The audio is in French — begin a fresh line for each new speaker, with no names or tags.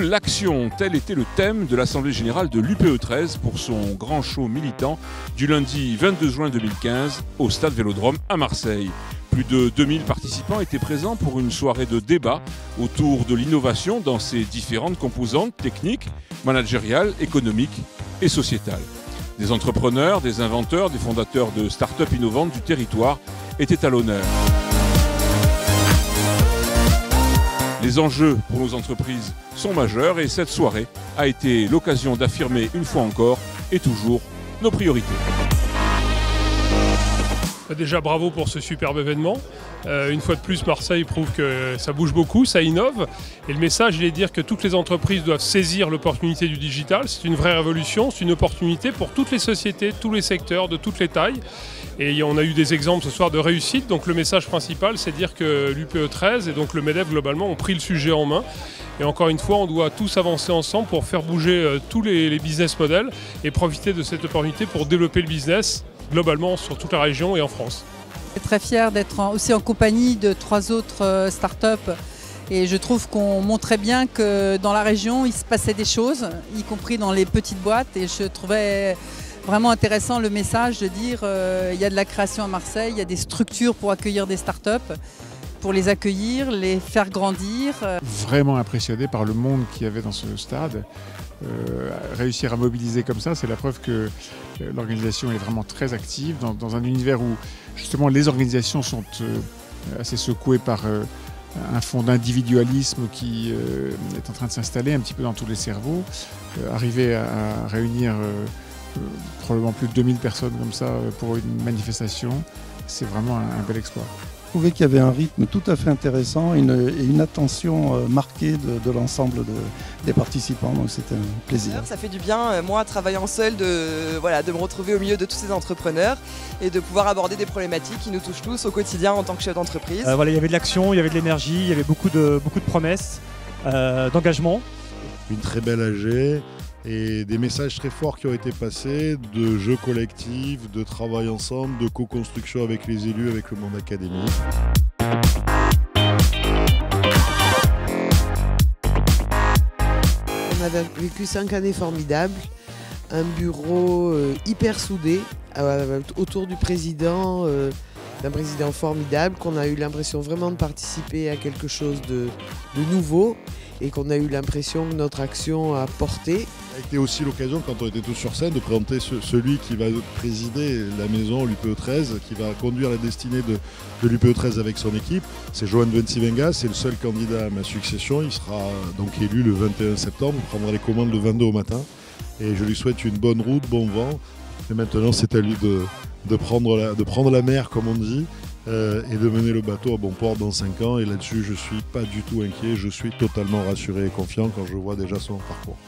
l'action, tel était le thème de l'Assemblée Générale de l'UPE 13 pour son grand show militant du lundi 22 juin 2015 au Stade Vélodrome à Marseille. Plus de 2000 participants étaient présents pour une soirée de débat autour de l'innovation dans ses différentes composantes techniques, managériales, économiques et sociétales. Des entrepreneurs, des inventeurs, des fondateurs de start-up innovantes du territoire étaient à l'honneur. Les enjeux pour nos entreprises sont majeurs et cette soirée a été l'occasion d'affirmer une fois encore et toujours nos priorités.
Déjà bravo pour ce superbe événement. Une fois de plus, Marseille prouve que ça bouge beaucoup, ça innove. Et le message, il est de dire que toutes les entreprises doivent saisir l'opportunité du digital. C'est une vraie révolution, c'est une opportunité pour toutes les sociétés, tous les secteurs, de toutes les tailles. Et on a eu des exemples ce soir de réussite. Donc le message principal, c'est de dire que l'UPE 13 et donc le MEDEF globalement ont pris le sujet en main. Et encore une fois, on doit tous avancer ensemble pour faire bouger tous les business models et profiter de cette opportunité pour développer le business globalement sur toute la région et en France.
Je suis très fière d'être aussi en compagnie de 3 autres startups et je trouve qu'on montrait bien que dans la région il se passait des choses, y compris dans les petites boîtes, et je trouvais vraiment intéressant le message de dire il y a de la création à Marseille, il y a des structures pour accueillir des startups, pour les accueillir, les faire grandir.
Vraiment impressionné par le monde qu'il y avait dans ce stade. Réussir à mobiliser comme ça, c'est la preuve que l'organisation est vraiment très active dans un univers où justement les organisations sont assez secouées par un fond d'individualisme qui est en train de s'installer un petit peu dans tous les cerveaux. Arriver à réunir probablement plus de 2000 personnes comme ça pour une manifestation, c'est vraiment un bel exploit.
Je trouvais qu'il y avait un rythme tout à fait intéressant et une attention marquée de l'ensemble des participants, donc c'était un plaisir.
Ça fait du bien, moi, travaillant seul, de me retrouver au milieu de tous ces entrepreneurs et de pouvoir aborder des problématiques qui nous touchent tous au quotidien en tant que chef d'entreprise.
Voilà, il y avait de l'action, il y avait de l'énergie, il y avait beaucoup de promesses, d'engagement.
Une très belle AG et des messages très forts qui ont été passés, de jeu collectif, de travail ensemble, de co-construction avec les élus, avec le monde académique.
On a vécu 5 années formidables, un bureau hyper soudé autour du président, d'un président formidable, qu'on a eu l'impression vraiment de participer à quelque chose de nouveau et qu'on a eu l'impression que notre action a porté.
Ça a été aussi l'occasion, quand on était tous sur scène, de présenter celui qui va présider la maison, l'UPE 13, qui va conduire la destinée de l'UPE 13 avec son équipe. C'est Joan Vencivenga, c'est le seul candidat à ma succession. Il sera donc élu le 21 septembre, il prendra les commandes le 22 au matin. Et je lui souhaite une bonne route, bon vent. Et maintenant, c'est à lui de prendre la mer, comme on dit, et de mener le bateau à bon port dans 5 ans. Et là-dessus, je ne suis pas du tout inquiet, je suis totalement rassuré et confiant quand je vois déjà son parcours.